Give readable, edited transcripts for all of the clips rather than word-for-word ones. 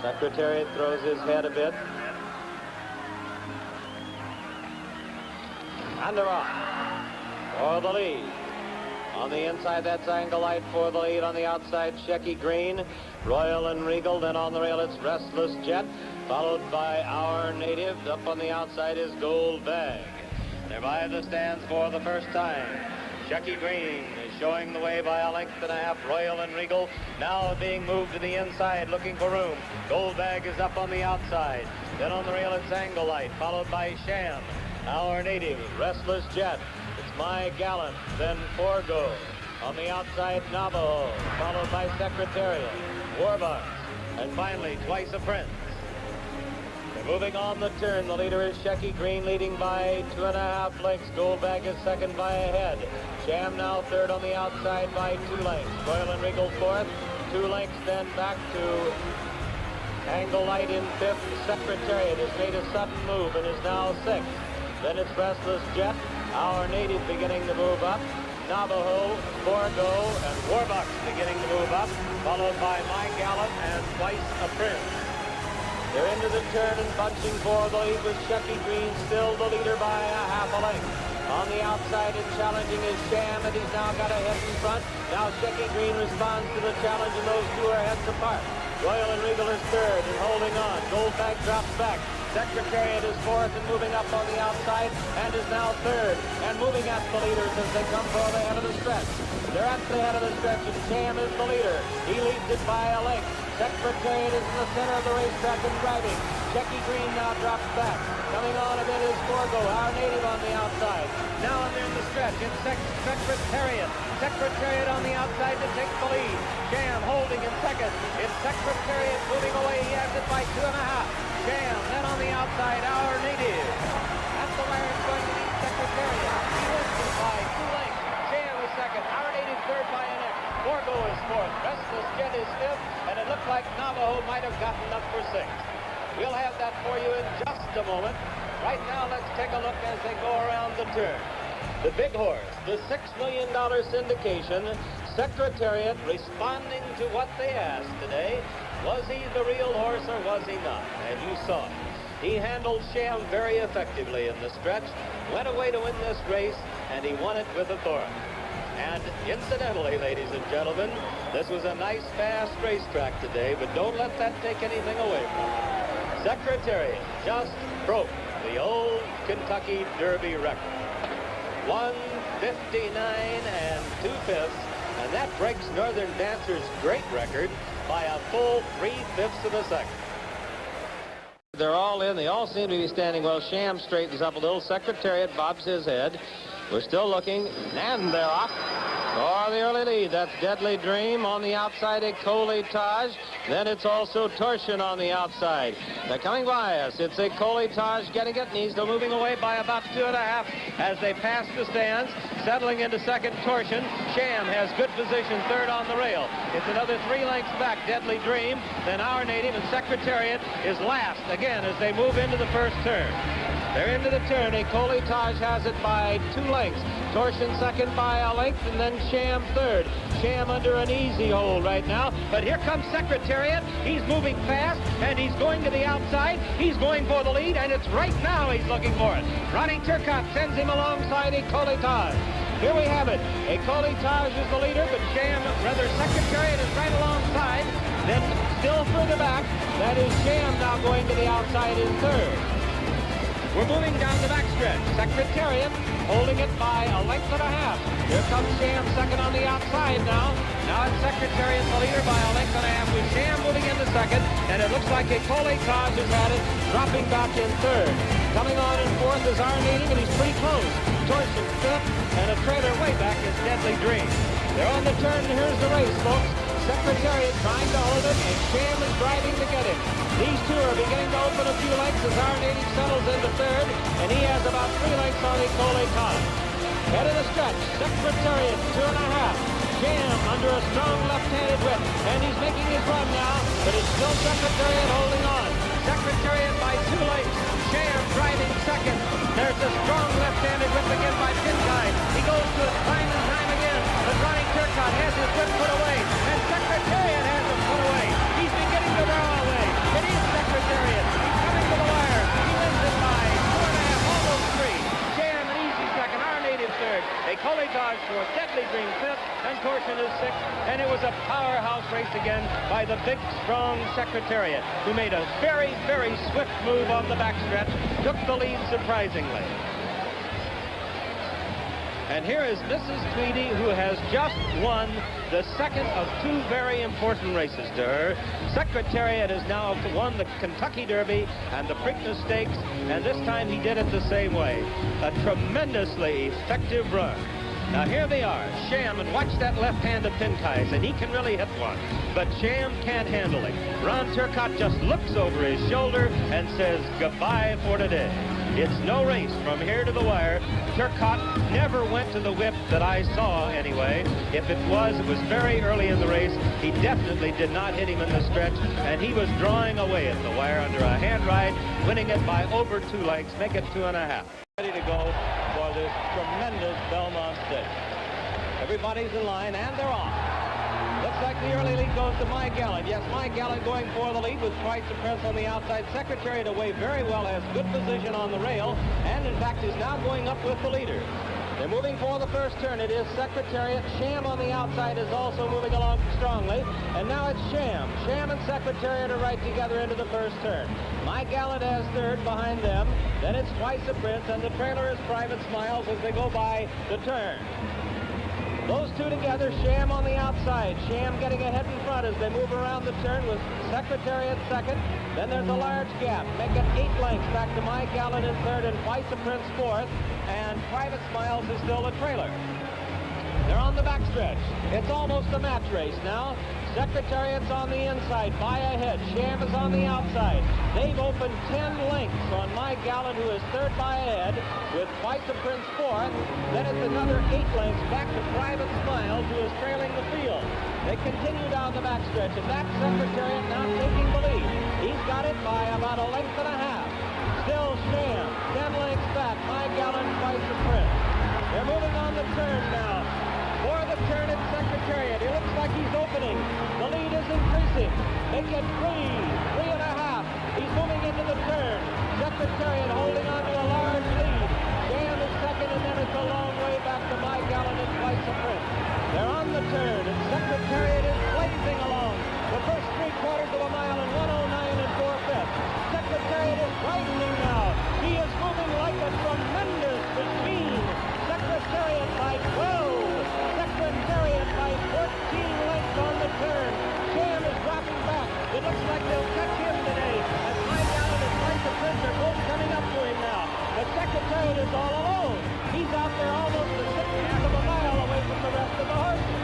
Secretariat throws his head a bit. And they're off for the lead. On the inside, that's Angle Light for the lead. On the outside, Shecky Green, Royal and Regal. Then on the rail, it's Restless Jet, followed by Our Native. Up on the outside is Gold Bag. They're by the stands for the first time. Shecky Green is showing the way by a length and a half. Royal and Regal now being moved to the inside, looking for room. Gold Bag is up on the outside. Then on the rail, it's Angle Light, followed by Sham, Our Native, Restless Jet. It's My Gallant, then Forgo. On the outside, Navajo, followed by Secretariat, Warbucks, and finally, Twice a Prince. They're moving on the turn. The leader is Shecky Green, leading by 2.5 lengths. Gold Bag is second by a head. Sham now third on the outside by 2 lengths. Royal and Regal fourth, 2 lengths, then back to Angle Light in fifth. Secretariat has made a sudden move and is now sixth. Then it's Restless Jet, Our Native beginning to move up. Navajo, Forgo, and Warbucks beginning to move up, followed by My Gallant and Twice a Prince. They're into the turn and bunching for the lead with Shecky Green still the leader by a half a length. On the outside and challenging is Sham, and he's now got a head in front. Now Shecky Green responds to the challenge, and those two are heads apart. Royal and Regal is third and holding on. Gold Bag drops back. Secretariat is fourth and moving up on the outside and is now third and moving at the leaders as they come for the head of the stretch. They're at the head of the stretch and Sham is the leader. He leads it by a length. Secretariat is in the center of the racetrack and driving. Shecky Green now drops back. Coming on a bit is Forgo, Our Native on the outside. Now they're in the stretch. It's Secretariat. Secretariat on the outside to take the lead. Sham holding in second. It's Secretariat moving away. He has it by 2.5. Sham, then on the outside, Our Native. That's the wire it's going to be Secretariat. He wins it by 2 lengths. Sham is second. Our Native third by an inch. Forgo is fourth. Restless Jet is fifth. And it looked like Navajo might have gotten up for sixth. We'll have that for you in just a moment. Right now, let's take a look as they go around the turn. The big horse, the $6 million syndication, Secretariat, responding to what they asked today. Was he the real horse or was he not? And you saw it. He handled Sham very effectively in the stretch, went away to win this race, and he won it with authority. And incidentally, ladies and gentlemen, this was a nice, fast racetrack today, but don't let that take anything away from it. Secretariat just broke the old Kentucky Derby record. 1:59 2/5, and that breaks Northern Dancer's great record by a full 3/5 of a second. They're all in. They all seem to be standing well. Sham straightens up a little. Secretariat bobs his head. We're still looking, and they're off for the early lead. That's Deadly Dream on the outside, a Taj. Then it's also Torsion on the outside. They're coming by us. It's a Taj getting it, and he's still moving away by about 2.5 as they pass the stands. Settling into second, Torsion. Sham has good position, third on the rail. It's another 3 lengths back, Deadly Dream. Then Our Native and Secretariat is last again as they move into the first turn. They're into the turn. A Taj has it by 2 lengths. Torsion second by a length, and then Sham third. Sham under an easy hold right now. But here comes Secretariat. He's moving fast, and he's going to the outside. He's going for the lead, and it's right now he's looking for it. Ronnie Turcotte sends him alongside a Taj. Here we have it. A Taj is the leader, but Secretariat is right alongside. Then still further back, that is Sham now going to the outside in third. We're moving down the backstretch. Secretariat holding it by a length and a half. Here comes Sham second on the outside now. Now it's Secretariat the leader by a length and a half with Sham moving into second. And it looks like a Taj has had it, dropping back in third. Coming on in fourth is Our Native, and he's pretty close. Torsion fifth, and a trailer way back is Deadly Dream. They're on the turn, and here's the race, folks. Secretariat trying to hold it, and Sham is driving to get it. These two are beginning to open a few lengths as Our Native settles into third, and he has about 3 lengths on the Taj. Head of the stretch, Secretariat 2.5. Sham under a strong left-handed whip, and he's making his run now, but it's still Secretariat holding on. Secretariat by 2 lengths. Sham driving second. There's a strong left-handed whip again by Pinkine. He goes to it time and time again, but Ronnie Turcotte has his whip put away, and Secretariat has him put away. He's beginning to draw away. by the big, strong Secretariat, who made a very, very swift move on the backstretch, took the lead surprisingly. And here is Mrs. Tweedy, who has just won the second of two very important races to her. Secretariat has now won the Kentucky Derby and the Preakness Stakes, and this time he did it the same way. A tremendously effective run. Now here they are, Sham, and watch that left hand of Pincay's, and he can really hit one. But Sham can't handle it. Ron Turcotte just looks over his shoulder and says goodbye for today. It's no race from here to the wire. Turcotte never went to the whip that I saw anyway. If it was very early in the race. He definitely did not hit him in the stretch, and he was drawing away at the wire under a hand ride, winning it by over 2 lengths, make it 2.5. Ready to go for this tremendous Belmont Stakes. Everybody's in line, and they're off. Looks like the early lead goes to My Gallant. Yes, My Gallant going for the lead with Twice the Prince on the outside. Secretariat away very well, has good position on the rail, and in fact is now going up with the leader. They're moving for the first turn. It is Secretariat. Sham on the outside is also moving along strongly, and now it's Sham. Sham and Secretariat are right together into the first turn. My Gallant has third behind them. Then it's Twice the Prince, and the trailer is Private Smiles as they go by the turn. Those two together, Sham on the outside. Sham getting ahead in front as they move around the turn with Secretariat second. Then there's a large gap. Make it 8 lengths back to My Gallant in third and Twice the Prince fourth. And Private Smiles is still the trailer. They're on the backstretch. It's almost a match race now. Secretariat's on the inside, by ahead. Sham is on the outside. They've opened 10 lengths on My Gallant, who is third by ahead, with Twice the Prince fourth. Then it's another 8 lengths back to Private Smiles, who is trailing the field. They continue down the backstretch, and that's Secretariat now taking the lead. He's got it by about 1.5 lengths. Still Sham, 10 lengths back. My Gallant, Twice the Prince. They're moving on the turn now. For the turn at Secretariat. It looks like he's opening. The lead is increasing. Make it 3.5. He's moving into the turn. Secretariat holding on to a large lead. Sham is second, and then it's a long way back to My Gallant and Twice the Prince. They're on the turn, and Secretariat is blazing along. The first 3/4 of a mile in 1:09 4/5. Secretariat is widening now. He is moving like a tremendous machine. Secretariat by 12. Secretariat by 14 lengths on the turn. Sham is dropping back. It looks like they'll catch him today, as My Gallant and Twice the Prince are both coming up to him now. But Secretariat is all alone. He's out there almost a 1/6 of a mile away from the rest of the horses.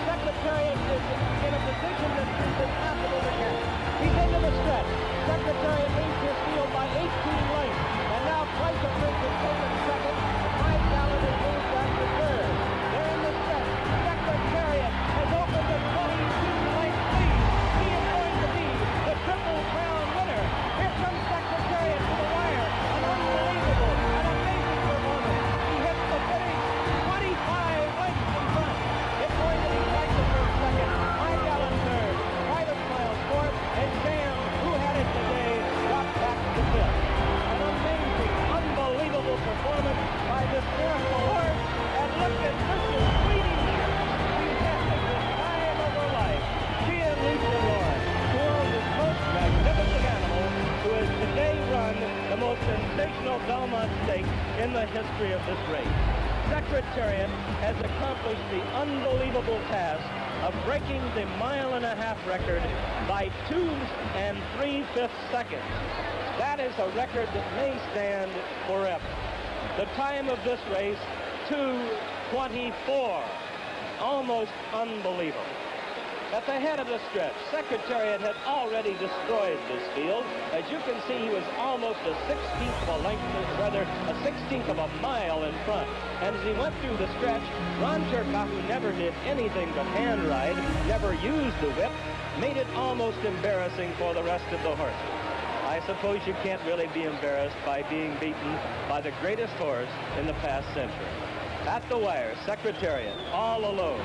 Secretariat is in a position that is impossible to catch. He's into the stretch. Secretariat leads his field by 18 lengths. And now Twice the Prince is taken second. And My Gallant is moved back to third. They're in the stretch. Secretariat has opened a 22-length lead. He is going to be the Triple Crown winner. Here comes Secretariat to the wire. An unbelievable, an amazing performance. He hits the finish 25 lengths in front. It's going to be Twice the Prince second. My Gallant third. Private Smiles fourth. And Sham, who had it today, dropped back to fifth. An amazing, unbelievable performance by this miracle horse. And look at Mrs. Tweedy. She's having the time of her life. She and Lisa Lord, who owns this most magnificent animal, who has today run the most sensational Belmont Stakes in the history of this race. Secretariat has accomplished the unbelievable task of breaking the 1.5-mile record by 2 3/5 seconds. That is a record that may stand forever. The time of this race, 2:24. Almost unbelievable. At the head of the stretch, Secretariat had already destroyed this field. As you can see, he was almost a 1/16 of a length, rather a 1/16 of a mile in front. And as he went through the stretch, Ron Turcotte, who never did anything but hand ride, never used the whip, made it almost embarrassing for the rest of the horses. I suppose you can't really be embarrassed by being beaten by the greatest horse in the past century. At the wire, Secretariat, all alone.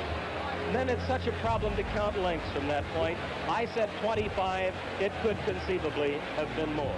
And then it's such a problem to count lengths from that point. I said 25. It could conceivably have been more.